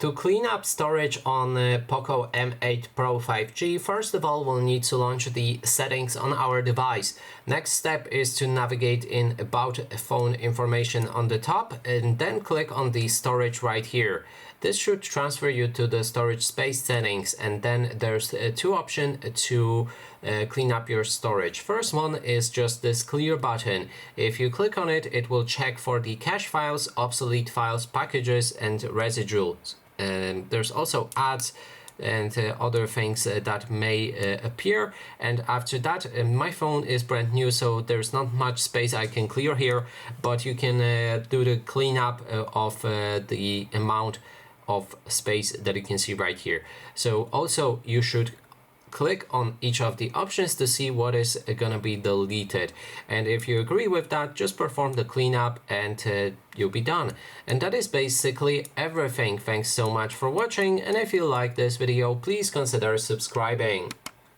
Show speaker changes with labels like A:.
A: To clean up storage on POCO M8 Pro 5G, first of all, we'll need to launch the settings on our device. Next step is to navigate in About Phone information on the top and then click on the storage right here. This should transfer you to the storage space settings, and then there's two options to clean up your storage. First one is just this clear button. If you click on it, it will check for the cache files, obsolete files, packages, and residuals. There's also ads and other things that may appear, and after that my phone is brand new, so there's not much space I can clear here, but you can do the cleanup of the amount of space that you can see right here. So also you should click on each of the options to see what is gonna be deleted, and if you agree with that, just perform the cleanup and you'll be done. And that is basically everything. Thanks so much for watching, and if you like this video, please consider subscribing.